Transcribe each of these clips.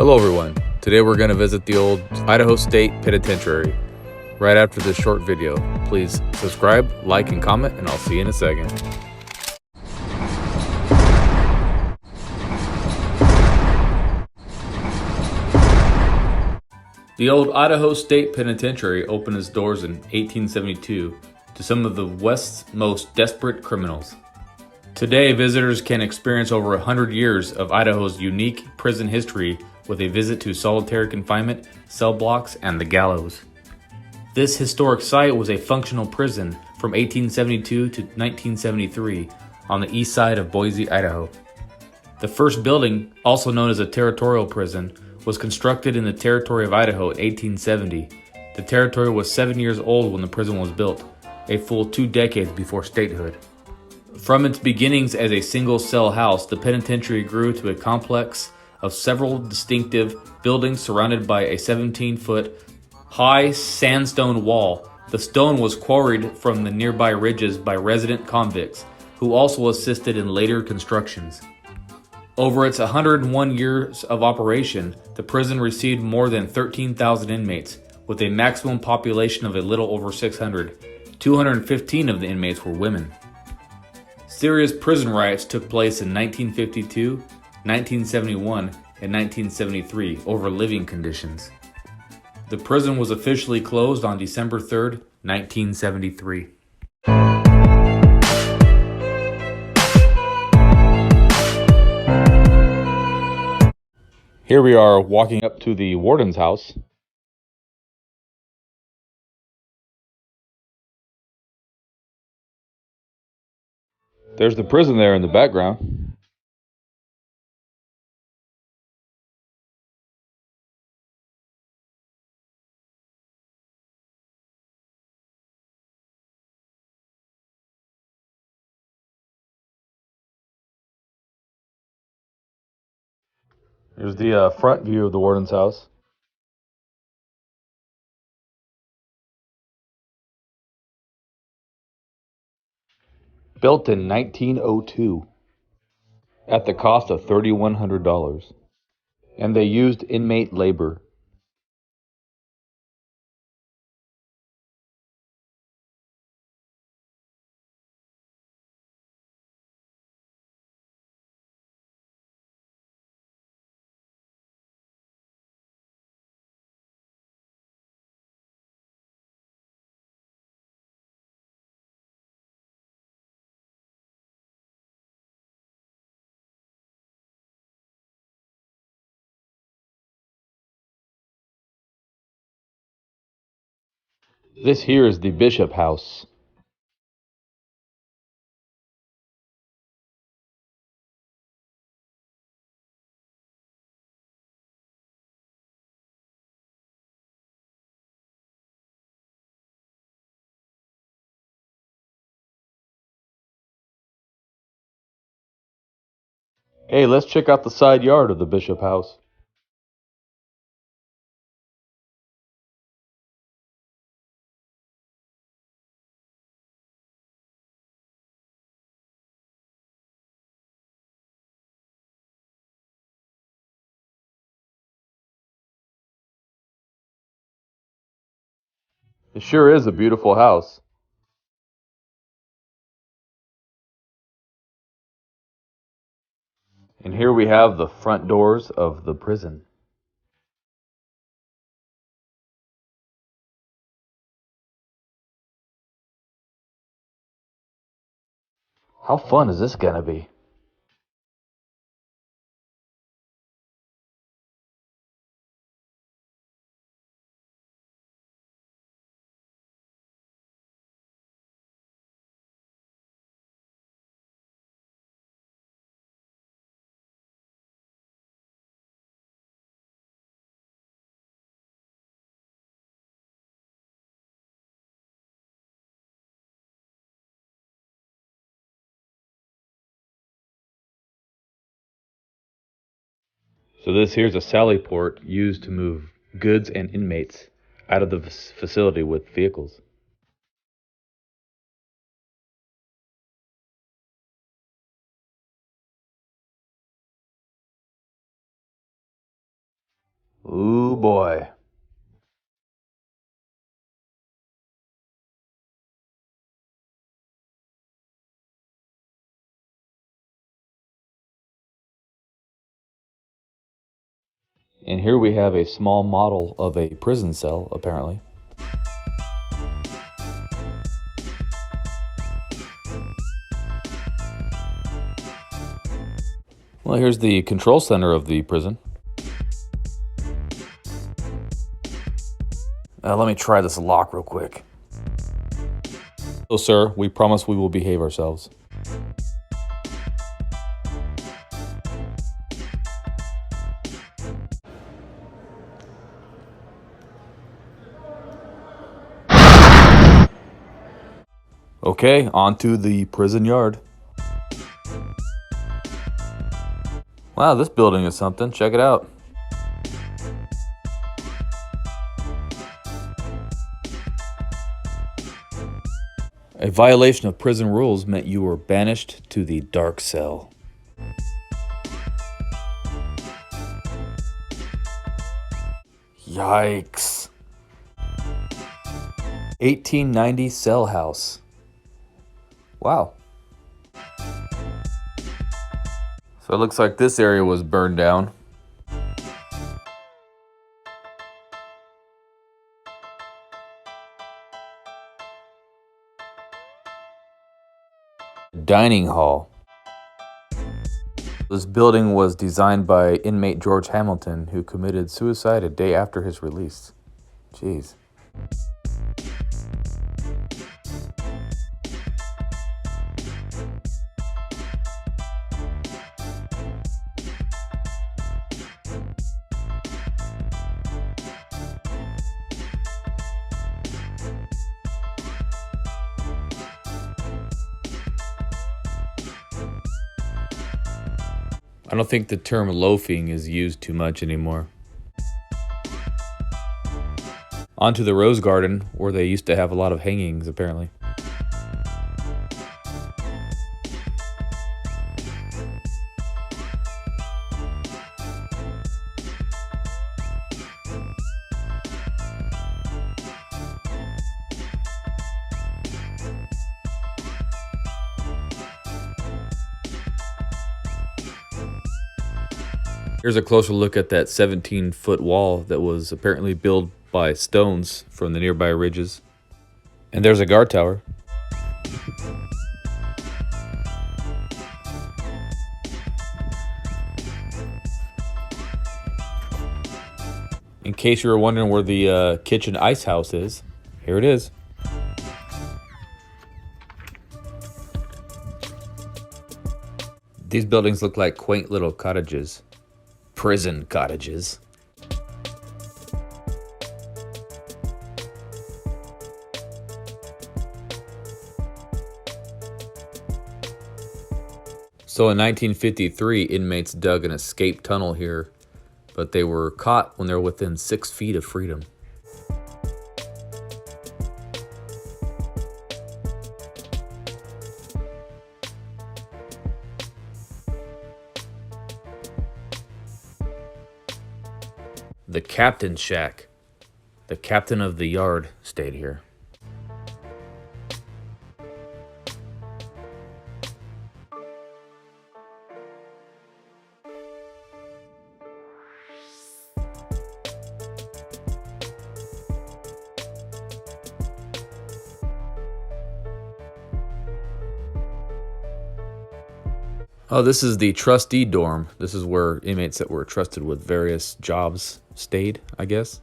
Hello everyone, today we're going to visit the old Idaho State Penitentiary. Right after this short video, please subscribe, like, and comment, and I'll see you in a second. The old Idaho State Penitentiary opened its doors in 1872 to some of the West's most desperate criminals. Today, visitors can experience over 100 years of Idaho's unique prison history with a visit to solitary confinement, cell blocks, and the gallows. This historic site was a functional prison from 1872 to 1973 on the east side of Boise, Idaho. The first building, also known as a territorial prison, was constructed in the territory of Idaho in 1870. The territory was 7 years old when the prison was built, a full 2 decades before statehood. From its beginnings as a single-cell house, the penitentiary grew to a complex of several distinctive buildings surrounded by a 17-foot high sandstone wall. The stone was quarried from the nearby ridges by resident convicts, who also assisted in later constructions. Over its 101 years of operation, the prison received more than 13,000 inmates, with a maximum population of a little over 600. 215 of the inmates were women. Serious prison riots took place in 1952, 1971, and 1973 over living conditions. The prison was officially closed on December 3rd, 1973. Here we are walking up to the warden's house. There's the prison there in the background. Here's the front view of the warden's house. Built in 1902 at the cost of $3,100. And they used inmate labor. This here is the Bishop house. Hey, let's check out the side yard of the Bishop house. It sure is a beautiful house. And here we have the front doors of the prison. How fun is this gonna be? So this here's a sally port used to move goods and inmates out of the facility with vehicles. Ooh boy. And here we have a small model of a prison cell, apparently. Well, here's the control center of the prison. Let me try this lock real quick. So, sir, we promise we will behave ourselves. Okay, on to the prison yard. Wow, this building is something. Check it out. A violation of prison rules meant you were banished to the dark cell. Yikes. 1890 cell house. Wow. So it looks like this area was burned down. Dining hall. This building was designed by inmate George Hamilton, who committed suicide a day after his release. Jeez. I don't think the term loafing is used too much anymore. Onto the rose garden, where they used to have a lot of hangings, apparently. Here's a closer look at that 17-foot wall that was apparently built by stones from the nearby ridges. And there's a guard tower. In case you were wondering where the kitchen ice house is, here it is. These buildings look like quaint little cottages. Prison cottages. So in 1953, inmates dug an escape tunnel here, but they were caught when they were within 6 feet of freedom. The captain's shack. The captain of the yard stayed here. Oh, this is the trustee dorm. This is where inmates that were trusted with various jobs stayed, I guess.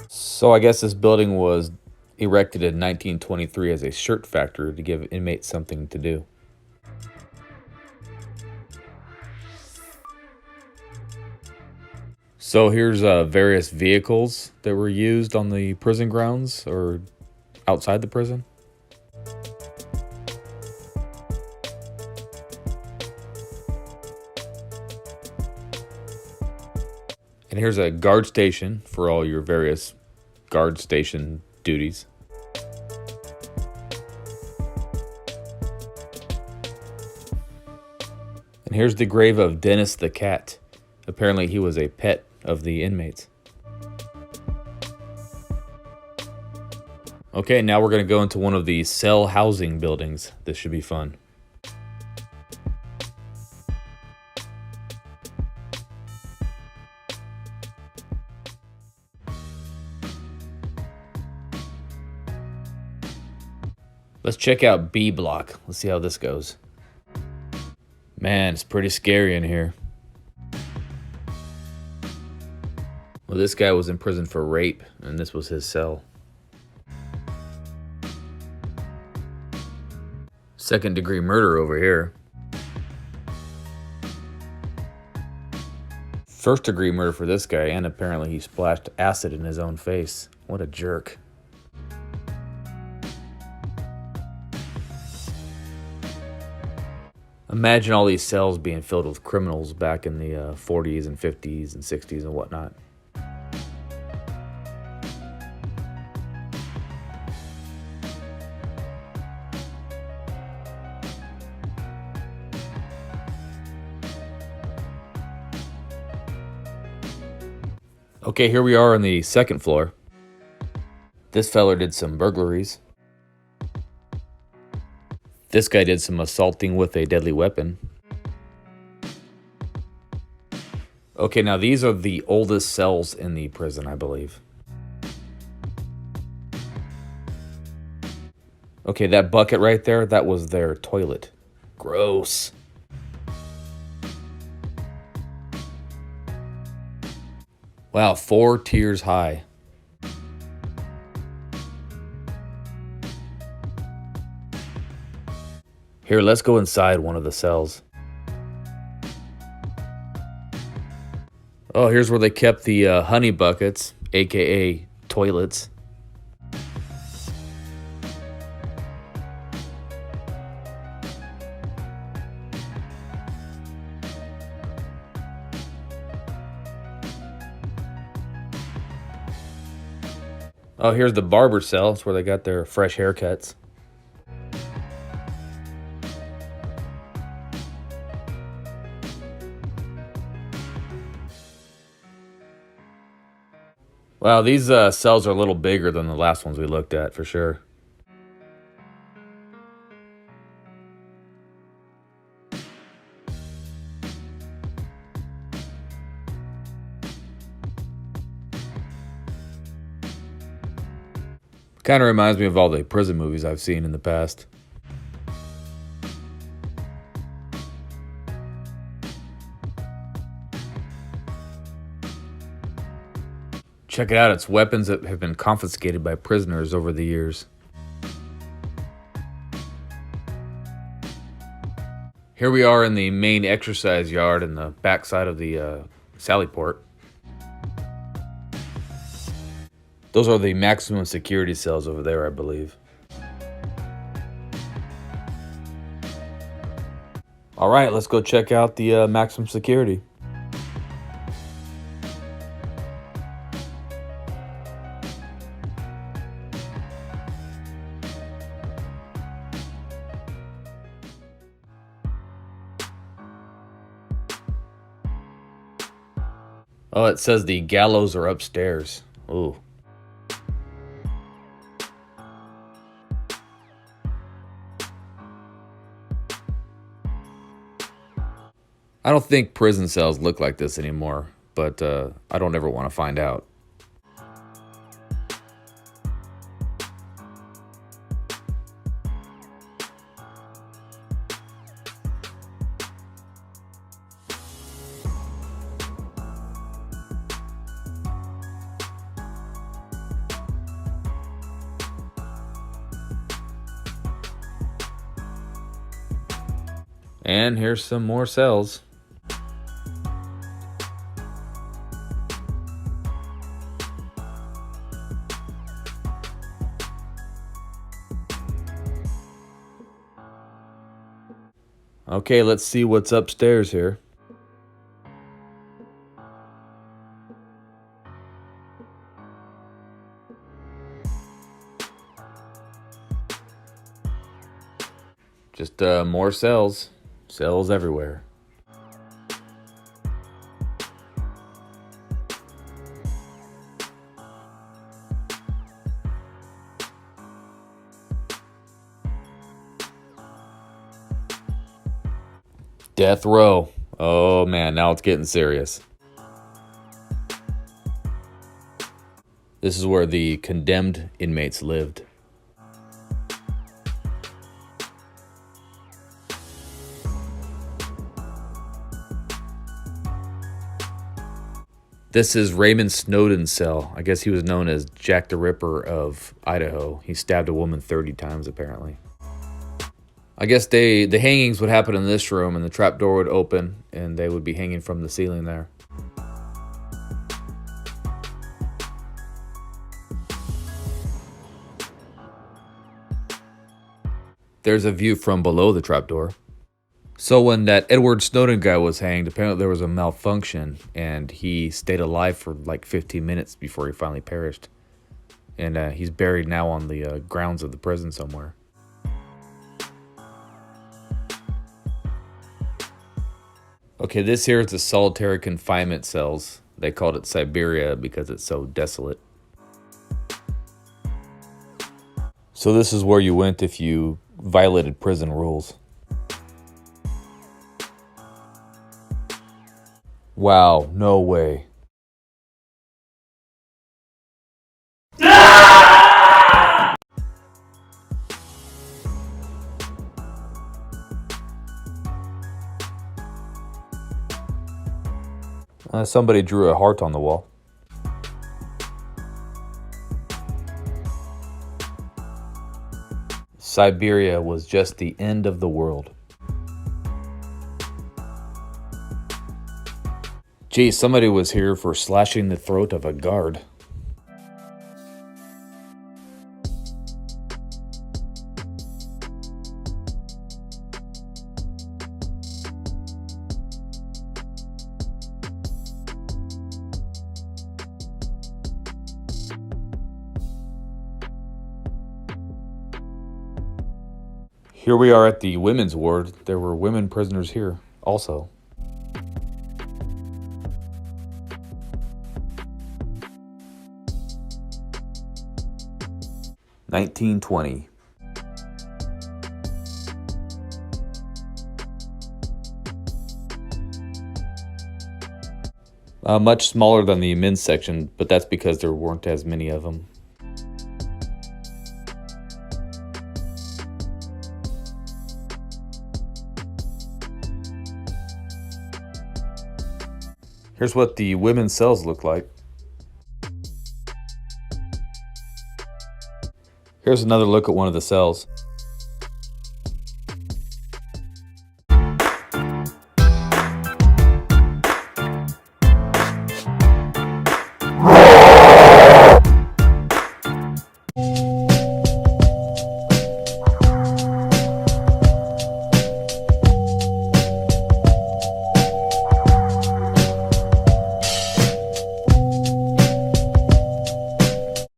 So I guess this building was erected in 1923 as a shirt factory to give inmates something to do. So here's various vehicles that were used on the prison grounds or outside the prison. And here's a guard station for all your various guard station duties. And here's the grave of Dennis the cat. Apparently he was a pet of the inmates. Okay, now we're going to go into one of the cell housing buildings. This should be fun. Let's check out B block. Let's see how this goes. Man, it's pretty scary in here. Well, this guy was in prison for rape, and this was his cell. Second-degree murder over here. First-degree murder for this guy, and apparently he splashed acid in his own face. What a jerk. Imagine all these cells being filled with criminals back in the 40s and 50s and 60s and whatnot. Okay, here we are on the second floor. This feller did some burglaries. This guy did some assaulting with a deadly weapon. Okay, now these are the oldest cells in the prison, I believe. Okay, that bucket right there, that was their toilet. Gross. Wow, 4 tiers high. Here, let's go inside one of the cells. Oh, here's where they kept the honey buckets, aka toilets. Oh, here's the barber cell. It's where they got their fresh haircuts. Wow, these cells are a little bigger than the last ones we looked at, for sure. Kind of reminds me of all the prison movies I've seen in the past. Check it out, it's weapons that have been confiscated by prisoners over the years. Here we are in the main exercise yard in the backside of the Sally Port. Those are the maximum security cells over there, I believe. All right, let's go check out the maximum security. Oh, it says the gallows are upstairs. Ooh. I don't think prison cells look like this anymore, but I don't ever want to find out. And here's some more cells. Okay, let's see what's upstairs here. Just more cells. Cells everywhere. Death row. Oh man, now it's getting serious. This is where the condemned inmates lived. This is Raymond Snowden's cell. I guess he was known as Jack the Ripper of Idaho. He stabbed a woman 30 times apparently. I guess the hangings would happen in this room, and the trap door would open and they would be hanging from the ceiling there. There's a view from below the trapdoor. So when that Edward Snowden guy was hanged, apparently there was a malfunction, and he stayed alive for like 15 minutes before he finally perished. And he's buried now on the grounds of the prison somewhere. Okay, this here is the solitary confinement cells. They called it Siberia because it's so desolate. So this is where you went if you violated prison rules. Wow, no way. Somebody drew a heart on the wall. Siberia was just the end of the world. Gee, somebody was here for slashing the throat of a guard. Here we are at the women's ward. There were women prisoners here also. (1920). Much smaller than the men's section, but that's because there weren't as many of them. Here's what the women's cells look like. Here's another look at one of the cells.